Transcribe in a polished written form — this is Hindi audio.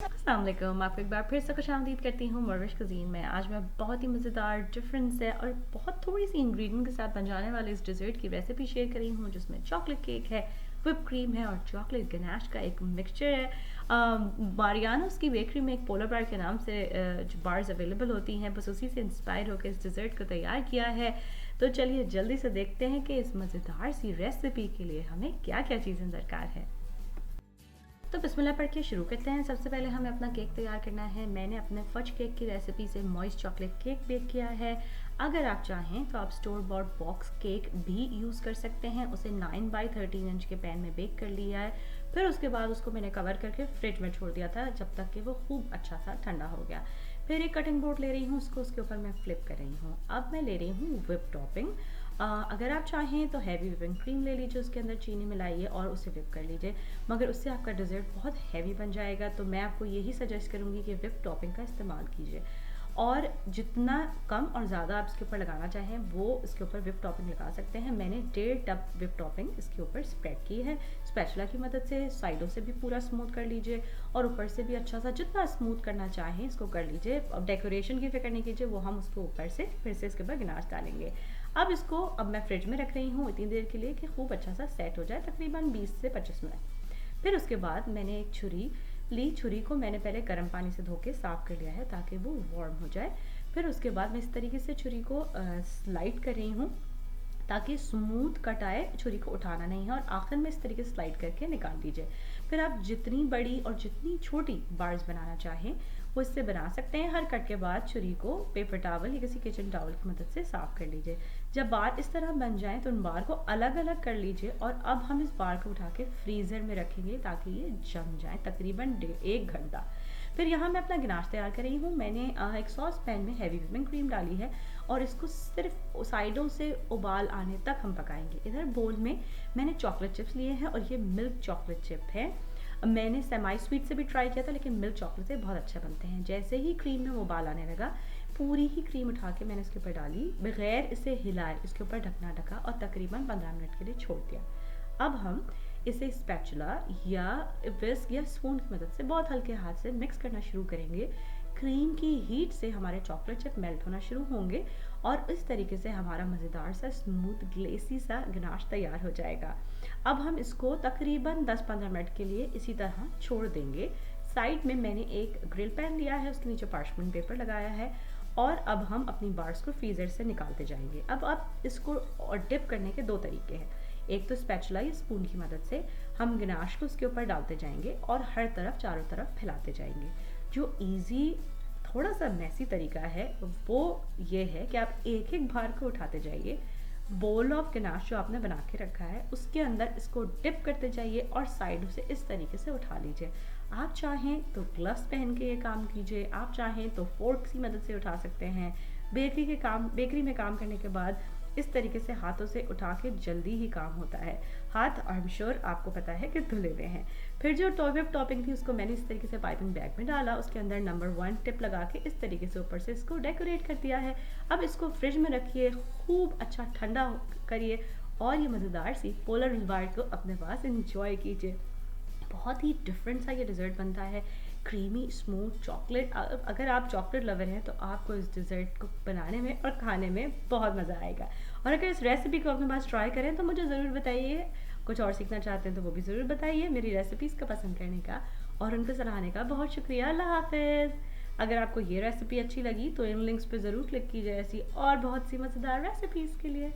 अस्सलाम वालेकुम, आपको एक बार फिर से खुशामदीद करती हूँ मरविश कुज़ीन में। आज मैं बहुत ही मज़ेदार डिफरेंस है और बहुत थोड़ी सी इंग्रेडिएंट के साथ बन जाने वाले इस डिज़र्ट की रेसिपी शेयर करी हूँ, जिसमें चॉकलेट केक है, whipped क्रीम है और चॉकलेट गनाश का एक मिक्सचर है। मारियानोस की बेकरी में एक पोलर बार के नाम से जो बार्स अवेलेबल होती हैं, बस उसी से इंस्पायर होकर इस डिज़र्ट को तैयार किया है। तो चलिए जल्दी से देखते हैं कि इस मज़ेदार सी रेसिपी के लिए हमें क्या क्या चीज़ें दरकार है। तो बिस्मिल्लाह पढ़ के शुरू करते हैं। सबसे पहले हमें अपना केक तैयार करना है। मैंने अपने फज केक की रेसिपी से मॉइस्ट चॉकलेट केक बेक किया है। अगर आप चाहें तो आप स्टोर बॉट बॉक्स केक भी यूज़ कर सकते हैं। उसे 9 बाई 13 इंच के पैन में बेक कर लिया है। फिर उसके बाद उसको मैंने कवर करके फ्रिज में छोड़ दिया था जब तक कि वो खूब अच्छा सा ठंडा हो गया। फिर एक कटिंग बोर्ड ले रही हूँ, उसके ऊपर मैं फ्लिप कर रही हूँ। अब मैं ले रही हूँ whip टॉपिंग। अगर आप चाहें तो हैवी विपिंग क्रीम ले लीजिए, उसके अंदर चीनी मिलाइए और उसे विप कर लीजिए, मगर उससे आपका डिज़र्ट बहुत हैवी बन जाएगा। तो मैं आपको यही सजेस्ट करूँगी कि विप टॉपिंग का इस्तेमाल कीजिए और जितना कम और ज़्यादा आप इसके ऊपर लगाना चाहें वो इसके ऊपर विप टॉपिंग लगा सकते हैं। मैंने 1.5 टब विप टॉपिंग इसके ऊपर स्प्रेड की है स्पैचुला की मदद से। साइडों से भी पूरा स्मूथ कर लीजिए और ऊपर से भी अच्छा सा जितना स्मूथ करना चाहें इसको कर लीजिए। अब डेकोरेशन की फिक्र नहीं कीजिए, वो हम उसको ऊपर से फिर से इसके ऊपर गिनाश डालेंगे। अब मैं फ्रिज में रख रही हूँ इतनी देर के लिए कि खूब अच्छा सा सेट हो जाए, तकरीबन 20 से 25 मिनट। फिर उसके बाद मैंने एक छुरी ली। छुरी को मैंने पहले गर्म पानी से धो के साफ़ कर लिया है ताकि वो वार्म हो जाए। फिर उसके बाद मैं इस तरीके से छुरी को स्लाइड कर रही हूँ ताकि स्मूथ कट आए, छुरी को उठाना नहीं है और आखिर में इस तरीके से स्लाइड करके निकाल दीजिए। फिर आप जितनी बड़ी और जितनी छोटी बार्स बनाना चाहें वो इससे बना सकते हैं। हर कट के बाद छुरी को पेपर टॉवल या किसी किचन टॉवल की मदद से साफ़ कर लीजिए। जब बार इस तरह बन जाए तो उन बार को अलग अलग कर लीजिए और अब हम इस बार को उठा के फ्रीज़र में रखेंगे ताकि ये जम जाए तकरीबन 1 घंटा। फिर यहाँ मैं अपना गिनाश तैयार कर रही हूँ। मैंने एक सॉस पैन में हैवी विपिंग क्रीम डाली है और इसको सिर्फ साइडों से उबाल आने तक हम पकाएंगे। इधर बोल में मैंने चॉकलेट चिप्स लिए हैं और ये मिल्क चॉकलेट चिप है। मैंने सेमाई स्वीट से भी ट्राई किया था लेकिन मिल्क चॉकलेट से बहुत अच्छे बनते हैं। जैसे ही क्रीम में उबाल आने लगा पूरी ही क्रीम उठा के मैंने इसके ऊपर डाली, बगैर इसे हिलाए इसके ऊपर ढकना ढका और तकरीबन 15 मिनट के लिए छोड़ दिया। अब हम इसे स्पैचुला या विस्क या स्पून की मदद से बहुत हल्के हाथ से मिक्स करना शुरू करेंगे। क्रीम की हीट से हमारे चॉकलेट चिप मेल्ट होना शुरू होंगे और इस तरीके से हमारा मज़ेदार सा स्मूथ ग्लेसी सा गनाश तैयार हो जाएगा। अब हम इसको तकरीबन 10-15 मिनट के लिए इसी तरह छोड़ देंगे। साइड में मैंने एक ग्रिल पैन लिया है, उसके नीचे पार्चमेंट पेपर लगाया है और अब हम अपनी बार्स को फ्रीज़र से निकालते जाएंगे। अब आप इसको और डिप करने के 2 तरीके हैं। एक तो स्पैचुला या स्पून की मदद से हम गनाश को उसके ऊपर डालते जाएंगे और हर तरफ चारों तरफ फैलाते जाएंगे। जो इजी थोड़ा सा मैसी तरीका है वो ये है कि आप एक एक बार को उठाते जाइए, बोल ऑफ गनाश जो आपने बना के रखा है उसके अंदर इसको डिप करते जाइए और साइडों से इस तरीके से उठा लीजिए। आप चाहें तो ग्लव्स पहन के ये काम कीजिए, आप चाहें तो फोर्क की मदद से उठा सकते हैं। बेकरी में काम करने के बाद इस तरीके से हाथों से उठा के जल्दी ही काम होता है। हाथ आई एम श्योर आपको पता है कि धुले हुए हैं। फिर जो विप टॉपिंग थी उसको मैंने इस तरीके से पाइपिंग बैग में डाला, उसके अंदर नंबर 1 टिप लगा के इस तरीके से ऊपर से इसको डेकोरेट कर दिया है। अब इसको फ्रिज में रखिए, खूब अच्छा ठंडा करिए और ये मज़ेदार सी पोलर बार को अपने पास इंजॉय कीजिए। बहुत ही डिफरेंट सा ये डिज़र्ट बनता है, क्रीमी स्मूथ चॉकलेट। अगर आप चॉकलेट लवर हैं तो आपको इस डिज़र्ट को बनाने में और खाने में बहुत मज़ा आएगा। और अगर इस रेसिपी को अपने पास ट्राई करें तो मुझे ज़रूर बताइए। कुछ और सीखना चाहते हैं तो वो भी ज़रूर बताइए। मेरी रेसिपीज़ का पसंद करने का और उनको सराहने का बहुत शुक्रिया। अल्लाह हाफिज़। अगर आपको ये रेसिपी अच्छी लगी तो इन लिंक्स पे ज़रूर क्लिक कीजिए ऐसी और बहुत सी मज़ेदार रेसिपीज़ के लिए।